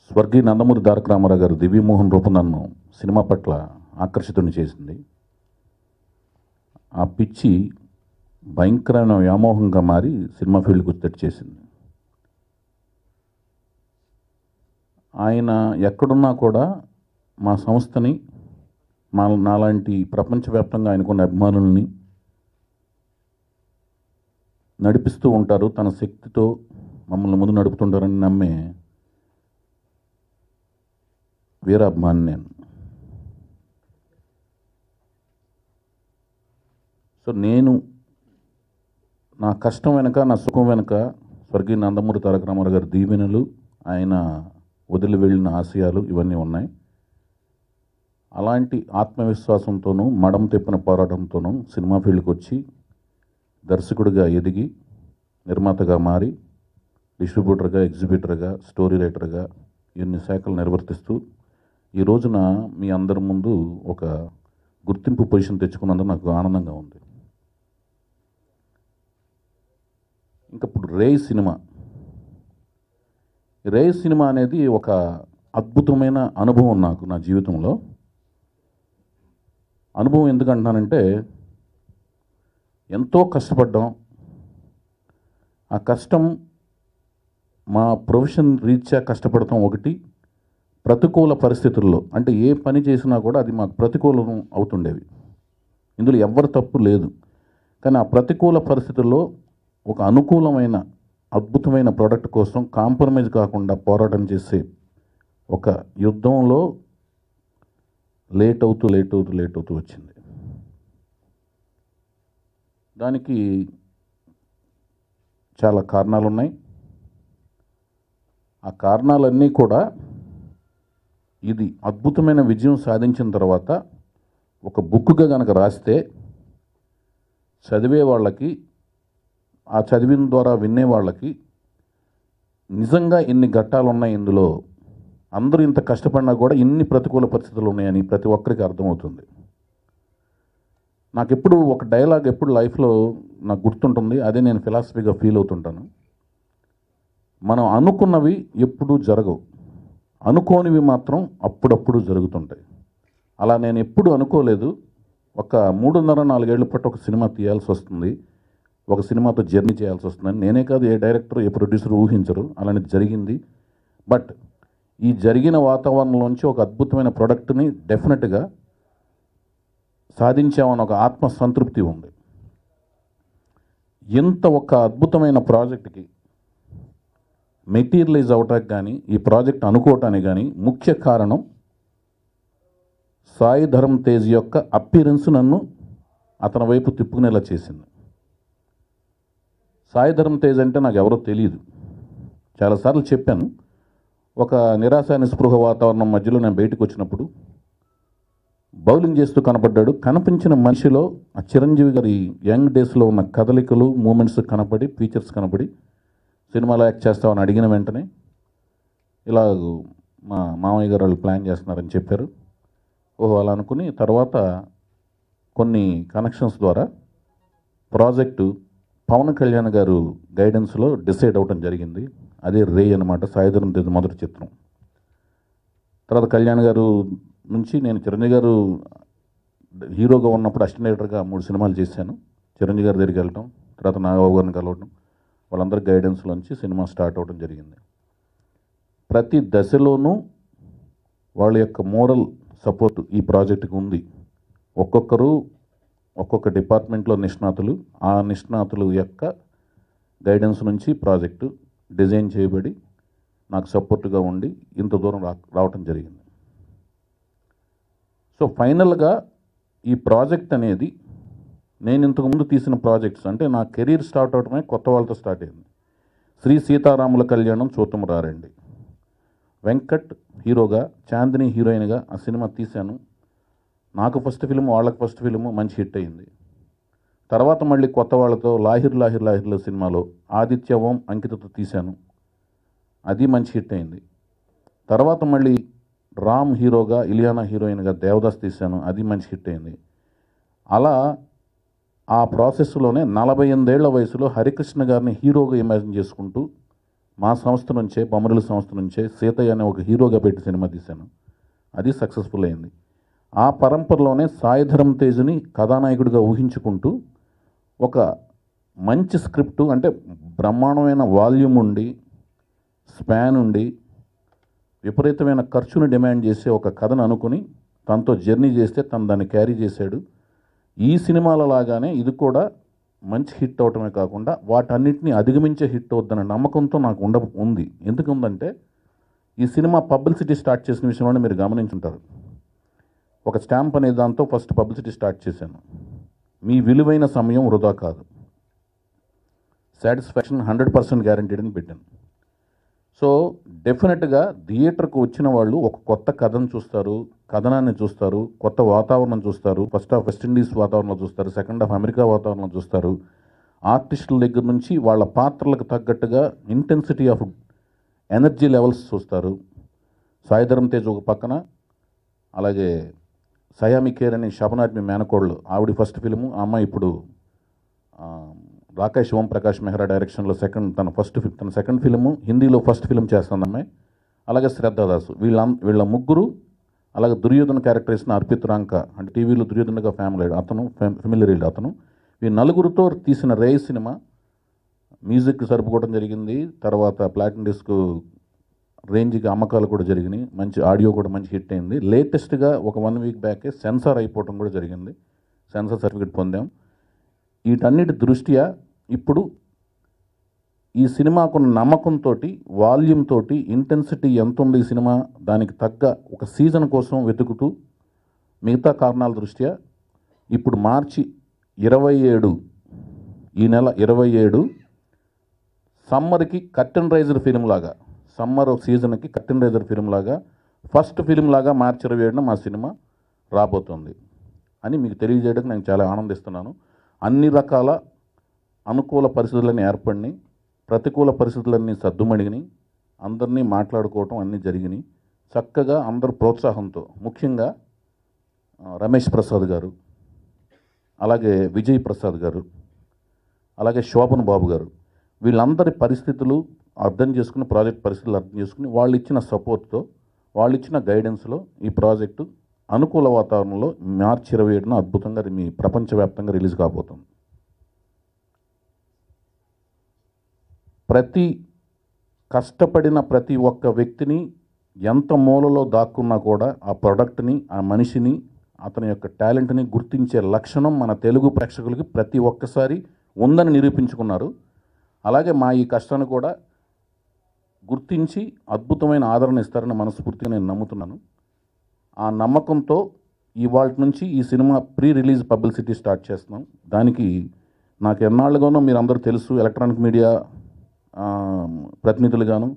స్వర్గీయ నందమూరి తారక రామారావు గారు దివ్యమోహన్ రూపం నన్ను సినిమా పట్ల ఆకర్షితుని చేసింది. ఆ పిచ్చి భయంకరమైన వ్యామోహంగా మారి సినిమా ఫీల్డ్కి వచ్చేటట్టు చేసింది. ఆయన ఎక్కడున్నా కూడా మా సంస్థని నాలాంటి ప్రపంచవ్యాప్తంగా ఆయనకున్న అభిమానుల్ని నడిపిస్తూ ఉంటారు. తన శక్తితో మమ్మల్ని ముందు నడుపుతుంటారని నమ్మే వీరాభిమాని నేను. సో నేను నా కష్టం వెనక, నా సుఖం వెనక స్వర్గీయ నందమూరి తారక రామారావు గారి దీవెనలు, ఆయన వదిలి వెళ్ళిన ఆశయాలు ఇవన్నీ ఉన్నాయి. అలాంటి ఆత్మవిశ్వాసంతోనూ మడం తిప్పిన పోరాటంతోనూ సినిమా ఫీల్డ్కి వచ్చి దర్శకుడిగా ఎదిగి నిర్మాతగా మారి డిస్ట్రిబ్యూటర్గా, ఎగ్జిబిటర్గా, స్టోరీ రైటర్గా ఎన్ని శాఖలు నిర్వర్తిస్తూ ఈ రోజున మీ అందరి ముందు ఒక గుర్తింపు పొజిషన్ తెచ్చుకున్నందుకు నాకు ఆనందంగా ఉంది. ఇంకా ఇప్పుడు రేయ్ సినిమా అనేది ఒక అద్భుతమైన అనుభవం నాకు నా జీవితంలో. అనుభవం ఎందుకంటున్నానంటే ఎంతో కష్టపడ్డాం. ఆ కష్టం మా ప్రొఫెషన్ రీత్యా కష్టపడతాం ఒకటి, ప్రతికూల పరిస్థితుల్లో అంటే ఏ పని చేసినా కూడా అది మాకు ప్రతికూలం అవుతుండేవి. ఇందులో ఎవ్వరు తప్పు లేదు. కానీ ఆ ప్రతికూల పరిస్థితుల్లో ఒక అనుకూలమైన అద్భుతమైన ప్రోడక్ట్ కోసం కాంప్రమైజ్ కాకుండా పోరాటం చేసే ఒక యుద్ధంలో లేట్ అవుతూ వచ్చింది. దానికి చాలా కారణాలు ఉన్నాయి. ఆ కారణాలన్నీ కూడా ఇది అద్భుతమైన విజయం సాధించిన తర్వాత ఒక బుక్గా కనుక రాస్తే చదివే వాళ్ళకి, ఆ చదివిన ద్వారా వినే వాళ్ళకి నిజంగా ఇన్ని ఘట్టాలు ఉన్నాయి, ఇందులో అందరూ ఇంత కష్టపడినా కూడా ఇన్ని ప్రతికూల పరిస్థితులు ఉన్నాయని ప్రతి ఒక్కరికి అర్థమవుతుంది. నాకు ఎప్పుడు ఒక డైలాగ్ ఎప్పుడు లైఫ్లో నాకు గుర్తుంటుంది. అదే నేను ఫిలాసఫీగా ఫీల్ అవుతుంటాను. మనం అనుకున్నవి ఎప్పుడూ జరగవు, అనుకోనివి మాత్రం అప్పుడప్పుడు జరుగుతుంటాయి. అలా నేను ఎప్పుడు అనుకోలేదు. ఒక 3.5-4 ఏళ్ల పాటు ఒక సినిమా తీయాల్సి వస్తుంది, ఒక సినిమాతో జర్నీ చేయాల్సి వస్తుందని నేనే కాదు, ఏ డైరెక్టర్, ఏ ప్రొడ్యూసర్ ఊహించరు. అలాంటి జరిగింది. బట్ ఈ జరిగిన వాతావరణంలోంచి ఒక అద్భుతమైన ప్రోడక్ట్ని డెఫినెట్గా సాధించామని ఒక ఆత్మసంతృప్తి ఉంది. ఇంత ఒక అద్భుతమైన ప్రాజెక్ట్కి మెటీరియలైజ్ అవటానికి కానీ, ఈ ప్రాజెక్ట్ అనుకోవటానికి కానీ ముఖ్య కారణం సాయి ధరమ్ తేజ్ యొక్క అప్పీరెన్స్ నన్ను అతని వైపు తిప్పుకునేలా చేసింది. సాయి ధరమ్ తేజ్ అంటే నాకు ఎవరో తెలియదు. చాలాసార్లు చెప్పాను. ఒక నిరాశ నిస్పృహ వాతావరణం మధ్యలో నేను బయటకు వచ్చినప్పుడు బౌలింగ్ చేస్తూ కనపడ్డాడు. కనిపించిన మనిషిలో ఆ చిరంజీవి గారి యంగ్ డేస్లో ఉన్న కదలికలు, మూమెంట్స్ కనపడి, ఫీచర్స్ కనపడి సినిమాలో యాక్ట్ చేస్తామని అడిగిన వెంటనే ఇలా మా మామయ్య గారు వాళ్ళు ప్లాన్ చేస్తున్నారని చెప్పారు. ఓహో అలా అనుకుని తర్వాత కొన్ని కనెక్షన్స్ ద్వారా ప్రాజెక్టు పవన్ కళ్యాణ్ గారు గైడెన్స్లో డిసైడ్ అవ్వడం జరిగింది. అదే రేయ్ అనమాట, సాయి ధరమ్ తేజ్ మొదటి చిత్రం. తర్వాత కళ్యాణ్ గారు నుంచి నేను చిరంజీవి గారు హీరోగా ఉన్నప్పుడు అసిస్టెంట్ డైరెక్టర్గా 3 సినిమాలు చేశాను. చిరంజీవి గారి దగ్గరికి వెళ్ళటం, తర్వాత నాగబాబు గారిని కలవటం, వాళ్ళందరి గైడెన్స్లోంచి సినిమా స్టార్ట్ అవ్వడం జరిగింది. ప్రతి దశలోనూ వాళ్ళ యొక్క మోరల్ సపోర్ట్ ఈ ప్రాజెక్టుకి ఉంది. ఒక్కొక్కరు ఒక్కొక్క డిపార్ట్మెంట్లో నిష్ణాతులు, ఆ నిష్ణాతులు యొక్క గైడెన్స్ నుంచి ప్రాజెక్టు డిజైన్ చేయబడి నాకు సపోర్ట్గా ఉండి ఇంత దూరం రావటం జరిగింది. సో ఫైనల్గా ఈ ప్రాజెక్ట్ అనేది నేను ఇంతకుముందు తీసిన ప్రాజెక్ట్స్ అంటే నా కెరీర్ స్టార్ట్ అవడమే కొత్త వాళ్ళతో స్టార్ట్ అయింది. శ్రీ సీతారాముల కళ్యాణం చూద్దాం రారండి, వెంకట్ హీరోగా, చాందిని హీరోయిన్గా ఆ సినిమా తీశాను. నాకు ఫస్ట్ ఫిల్మ్, వాళ్ళకి ఫస్ట్ ఫిల్మ్ మంచి హిట్ అయింది. తర్వాత మళ్ళీ కొత్త వాళ్ళతో లాహిర్లో సినిమాలో ఆదిత్య ఓం అంకితతో తీశాను, అది మంచి హిట్ అయింది. తర్వాత మళ్ళీ రామ్ హీరోగా, ఇలియానా హీరోయిన్గా దేవదాస్ తీశాను, అది మంచి హిట్ అయింది. అలా ఆ ప్రాసెస్లోనే 48 ఏళ్ల వయసులో హరికృష్ణ గారిని హీరోగా ఇమాజిన్ చేసుకుంటూ మా సంస్థ నుంచే, బొమ్మరుల సంస్థ నుంచే సీతయ్య అనే ఒక హీరోగా పెట్టి సినిమా తీశాను. అది సక్సెస్ఫుల్ అయింది. ఆ పరంపరలోనే సాయిధరం తేజ్ని కథానాయకుడిగా ఊహించుకుంటూ ఒక మంచి స్క్రిప్టు, అంటే బ్రహ్మాండమైన వాల్యూమ్ ఉండి, స్పాన్ ఉండి, విపరీతమైన ఖర్చును డిమాండ్ చేసే ఒక కథను అనుకుని తనతో జర్నీ చేస్తే తను దాన్ని క్యారీ చేశాడు. ఈ సినిమాల లాగానే ఇది కూడా మంచి హిట్ అవటమే కాకుండా వాటన్నిటిని అధిగమించే హిట్ అవుద్దన్న నమ్మకంతో నాకు ఉంది. ఎందుకు ఉందంటే, ఈ సినిమా పబ్లిసిటీ స్టార్ట్ చేసిన విషయంలోనే మీరు గమనించుంటారు. ఒక స్టాంప్ అనే దాంతో ఫస్ట్ పబ్లిసిటీ స్టార్ట్ చేశాను. మీ విలువైన సమయం వృధా కాదు, సాటిస్ఫాక్షన్ 100% గ్యారంటీడ్ అని పెట్టాను. సో డెఫినెట్గా థియేటర్కు వచ్చిన వాళ్ళు ఒక కొత్త కథను చూస్తారు, కథనాన్ని చూస్తారు, కొత్త వాతావరణం చూస్తారు. ఫస్ట్ హాఫ్ వెస్టిండీస్ వాతావరణంలో చూస్తారు, సెకండ్ హాఫ్ అమెరికా వాతావరణంలో చూస్తారు. ఆర్టిస్టుల దగ్గర నుంచి వాళ్ళ పాత్రలకు తగ్గట్టుగా ఇంటెన్సిటీ ఆఫ్ ఎనర్జీ లెవెల్స్ చూస్తారు. సాయిధరం తేజ్ ఒక పక్కన, అలాగే సయామి కేర్ అని శబనాద్మి మేనకోళ్ళు, ఆవిడ ఫస్ట్ ఫిల్ము. ఆ అమ్మాయి ఇప్పుడు రాకేష్ ఓం ప్రకాష్ మెహ్రా డైరెక్షన్లో తన సెకండ్ ఫిల్ము, హిందీలో ఫస్ట్ ఫిల్మ్ చేస్తుంది అమ్మాయి. అలాగే శ్రద్ధాదాసు, వీళ్ళ ముగ్గురు. అలాగే దుర్యోధన క్యారెక్టర్ ఇస్తున్న అర్పిత్ రాంక, అంటే టీవీలో దుర్యోధనగా ఫెమిలియర్ అతను. ఈ నలుగురితో తీసిన రే సినిమా మ్యూజిక్ సరుపుకోవడం జరిగింది. తర్వాత ప్లాటినం డిస్క్ రేంజ్కి అమ్మకాలు కూడా జరిగినాయి. మంచి ఆడియో కూడా మంచి హిట్ అయింది. లేటెస్ట్గా ఒక 1 వీక్ బ్యాకే సెన్సార్ అయిపోవడం కూడా జరిగింది. సెన్సార్ సర్టిఫికేట్ పొందాం. వీటన్నిటి దృష్ట్యా ఇప్పుడు ఈ సినిమాకున్న నమ్మకంతో, వాల్యూమ్ తోటి, ఇంటెన్సిటీ ఎంత ఉంది ఈ సినిమా, దానికి తగ్గ ఒక సీజన్ కోసం వెతుకుతూ, మిగతా కారణాల దృష్ట్యా ఇప్పుడు మార్చి 27, ఈ నెల 27 సమ్మర్కి కర్టెన్ రైజర్ ఫిల్మ్ లాగా, సమ్మర్ సీజన్కి కర్టెన్ రైజర్ ఫిల్మ్ లాగా, ఫస్ట్ ఫిల్మ్ లాగా మార్చి 27న మా సినిమా రాబోతుంది అని మీకు తెలియజేయడానికి నేను చాలా ఆనందిస్తున్నాను. అన్ని రకాల అనుకూల పరిస్థితులన్నీ ఏర్పడినాయి, ప్రతికూల పరిస్థితులన్నీ సద్దుమణిగినాయి, అందరినీ మాట్లాడుకోవటం అన్నీ జరిగినాయి. చక్కగా అందరు ప్రోత్సాహంతో, ముఖ్యంగా రమేష్ ప్రసాద్ గారు, అలాగే విజయ్ ప్రసాద్ గారు, అలాగే శోభన్ బాబు గారు, వీళ్ళందరి పరిస్థితులు అర్థం చేసుకుని, ప్రాజెక్ట్ పరిస్థితులు అర్థం చేసుకుని, వాళ్ళు ఇచ్చిన సపోర్ట్తో, వాళ్ళు ఇచ్చిన గైడెన్స్లో ఈ ప్రాజెక్టు అనుకూల వాతావరణంలో మార్చి 27న అద్భుతంగా మీ ప్రపంచవ్యాప్తంగా రిలీజ్ కాబోతుంది. కష్టపడిన ప్రతి ఒక్క వ్యక్తిని ఎంత మూలలో దాక్కున్నా కూడా ఆ ప్రోడక్ట్ని, ఆ మనిషిని, అతని యొక్క టాలెంట్ని గుర్తించే లక్షణం మన తెలుగు ప్రేక్షకులకి ప్రతి ఒక్కసారి ఉందని నిరూపించుకున్నారు. అలాగే మా ఈ కష్టాన్ని కూడా గుర్తించి అద్భుతమైన ఆదరణ ఇస్తారని మనస్ఫూర్తిగా నేను నమ్ముతున్నాను. ఆ నమ్మకంతో ఇవాళ నుంచి ఈ cinema pre release publicity start చేస్తున్నాం. దానికి నాకు ఎన్నాళ్ళుగానో మీరు అందరూ తెలుసు, ఎలక్ట్రానిక్ మీడియా ప్రతినిధులుగాను,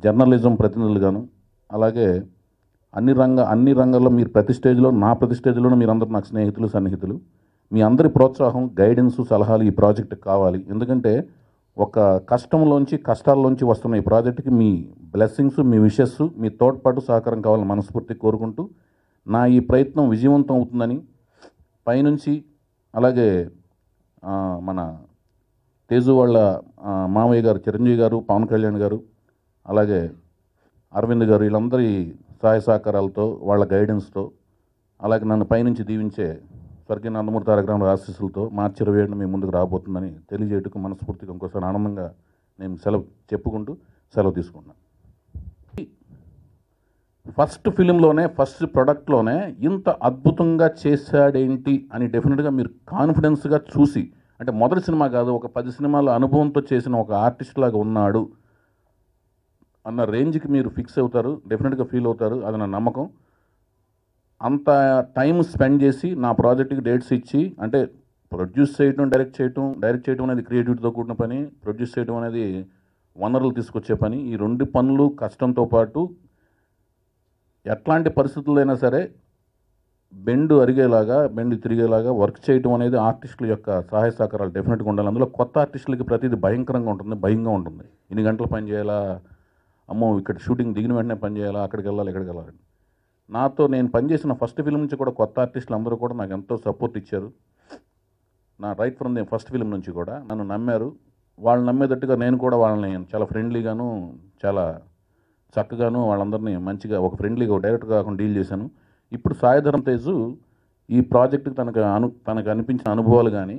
జర్నలిజం ప్రతినిధులుగాను, అలాగే అన్ని రంగాల్లో మీరు ప్రతి స్టేజ్లోనూ మీరందరూ నాకు స్నేహితులు, సన్నిహితులు. మీ అందరి ప్రోత్సాహం, గైడెన్స్, సలహాలు ఈ ప్రాజెక్టుకి కావాలి. ఎందుకంటే ఒక కష్టాల్లోంచి వస్తున్న ఈ ప్రాజెక్టుకి మీ బ్లెస్సింగ్స్, మీ విషెస్, మీ తోడ్పాటు, సహకారం కావాలని మనస్ఫూర్తి కోరుకుంటూ, నా ఈ ప్రయత్నం విజయవంతం అవుతుందని పైనుంచి, అలాగే మన తేజు వాళ్ళ మామయ్య గారు చిరంజీవి గారు, పవన్ కళ్యాణ్ గారు, అలాగే అరవింద్ గారు, వీళ్ళందరి సహాయ సహకారాలతో, వాళ్ళ గైడెన్స్తో, అలాగే నన్ను పైనుంచి దీవించే స్వర్గీయ నందమూరి తారక రామారావు ఆశీస్సులతో మార్చి 27న మీ ముందుకు రాబోతుందని తెలియజేయటకు మనస్ఫూర్తిగా ఇంకోసారి ఆనందంగా నేను సెలవు తీసుకున్నాను. ఫస్ట్ ఫిలింలోనే, ఫస్ట్ ప్రొడక్ట్లోనే ఇంత అద్భుతంగా చేశాడేంటి అని డెఫినెట్గా మీరు కాన్ఫిడెన్స్గా చూసి, అంటే మొదటి సినిమా కాదు, ఒక 10 సినిమాల అనుభవంతో చేసిన ఒక ఆర్టిస్ట్ లాగా ఉన్నాడు అన్న రేంజ్కి మీరు ఫిక్స్ అవుతారు, డెఫినెట్గా ఫీల్ అవుతారు. అది నా నమ్మకం. అంత టైం స్పెండ్ చేసి నా ప్రాజెక్ట్కి డేట్స్ ఇచ్చి, అంటే ప్రొడ్యూస్ చేయడం, డైరెక్ట్ చేయడం అనేది క్రియేటివిటీతో కూడిన పని, ప్రొడ్యూస్ చేయడం అనేది వనరులు తీసుకొచ్చే పని. ఈ 2 పనులు కష్టంతో పాటు ఎట్లాంటి పరిస్థితులైనా సరే బెండు తిరిగేలాగా వర్క్ చేయడం అనేది ఆర్టిస్టుల యొక్క సహాయ సహకారాలు డెఫినెట్గా ఉండాలి. అందులో కొత్త ఆర్టిస్టులకి ప్రతిదీ భయంకరంగా ఉంటుంది, భయంగా ఉంటుంది. ఇన్ని గంటలు పని చేయాలా, అమ్మో ఇక్కడ షూటింగ్ దిగిన వెంటనే పని చేయాలా, అక్కడికి వెళ్ళాలి, ఇక్కడికి వెళ్ళాలి. నేను పనిచేసిన ఫస్ట్ ఫిల్మ్ నుంచి కూడా కొత్త ఆర్టిస్టులు అందరూ కూడా నాకు ఎంతో సపోర్ట్ ఇచ్చారు. నా right from the first film నుంచి కూడా నన్ను నమ్మారు. వాళ్ళు నమ్మేటట్టుగా నేను కూడా వాళ్ళని చాలా ఫ్రెండ్లీగాను చాలా చక్కగాను వాళ్ళందరినీ మంచిగా ఒక ఫ్రెండ్లీగా డైరెక్ట్ కాకుండా డీల్ చేశాను. ఇప్పుడు సాయిధరం తేజు ఈ ప్రాజెక్టుకి తనకు అనిపించిన అనుభవాలు కానీ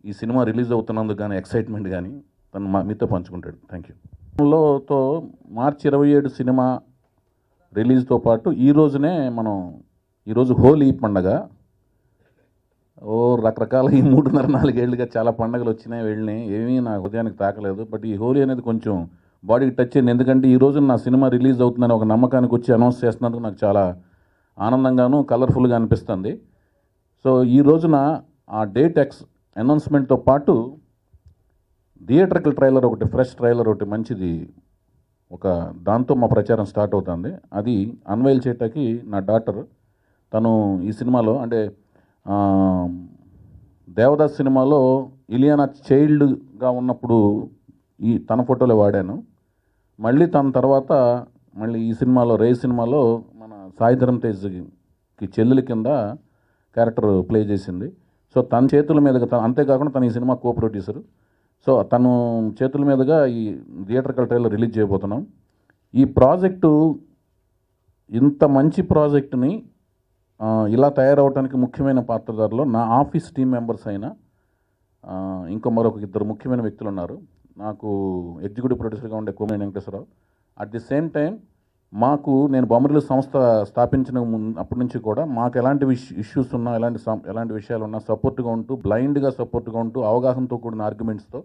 ఈ సినిమా రిలీజ్ అవుతున్నందుకు కానీ ఎక్సైట్మెంట్ కానీ తను మీతో పంచుకుంటాడు. Thank you. తో మార్చి 27 సినిమా రిలీజ్తో పాటు ఈరోజు హోలీ పండగ. రకరకాల ఈ 3.5-4 ఏళ్ళుగా చాలా పండుగలు వచ్చినాయి వెళ్ళినాయి, ఏమీ నా హృదయానికి తాకలేదు. బట్ ఈ హోలీ అనేది కొంచెం బాడీకి టచ్ అయింది. ఎందుకంటే ఈ రోజు నా సినిమా రిలీజ్ అవుతుందని ఒక నమ్మకానికి వచ్చి అనౌన్స్ చేస్తున్నందుకు నాకు చాలా ఆనందంగాను కలర్ఫుల్గా అనిపిస్తుంది. సో ఈ రోజున ఆ డేట్ అనౌన్స్మెంట్తో పాటు థియేటర్కల్ ట్రైలర్ ఒకటి, ఫ్రెష్ ట్రైలర్ ఒకటి మంచిది, దాంతో మా ప్రచారం స్టార్ట్ అవుతుంది. అది అన్వైల్ చేయటానికి నా డాటర్ తను ఈ సినిమాలో అంటే దేవదాస్ సినిమాలో ఇలియానా చైల్డ్గా ఉన్నప్పుడు తన ఫోటోలే వాడాను. మళ్ళీ తన తర్వాత ఈ సినిమాలో సినిమాలో మన సాయిధరం తేజ్కి చెల్లెలి కింద క్యారెక్టర్ ప్లే చేసింది. సో తన చేతుల మీదుగా అంతేకాకుండా తను ఈ సినిమా కో ప్రొడ్యూసర్. సో తను చేతుల మీదుగా ఈ థియేటర్కల్ ట్రైలర్ రిలీజ్ చేయబోతున్నాం. ఈ ప్రాజెక్టు ఇంత మంచి ప్రాజెక్టుని ఇలా తయారవడానికి ముఖ్యమైన పాత్రధారులు నా ఆఫీస్ టీం మెంబర్స్ అయిన మరొక 2 ముఖ్యమైన వ్యక్తులు ఉన్నారు. నాకు ఎగ్జిక్యూటివ్ ప్రొడ్యూసర్గా ఉండే Komeni Venkateswararao. At the same time నేను బొమ్మరిల్లు సంస్థ స్థాపించిన అప్పటి నుంచి కూడా మాకు ఎలాంటి ఇష్యూస్ ఉన్నా ఎలాంటి విషయాలు ఉన్నా సపోర్ట్గా ఉంటూ, బ్లైండ్గా సపోర్ట్గా ఉంటూ, అవగాహనతో కూడిన ఆర్గ్యుమెంట్స్తో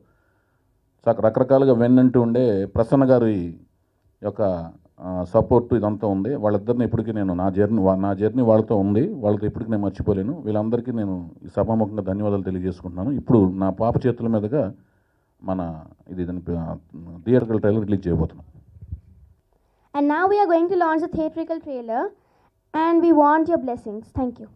రకరకాలుగా వెన్నంటూ ఉండే ప్రసన్న గారి యొక్క సపోర్ట్ ఇదంతా ఉంది. వాళ్ళిద్దరిని ఇప్పటికీ నేను నా జర్నీ వాళ్ళతో ఉంది, వాళ్ళతో ఇప్పటికీ నేను మర్చిపోలేను. వీళ్ళందరికీ నేను ఈ సభాముఖంగా ధన్యవాదాలు తెలియజేసుకుంటున్నాను. ఇప్పుడు నా పాప చేతుల మీదుగా థియేటర్కల్ ట్రైలర్ రిలీజ్ చేయబోతున్నాం. And now we are going to launch the theatrical trailer and we want your blessings. Thank you.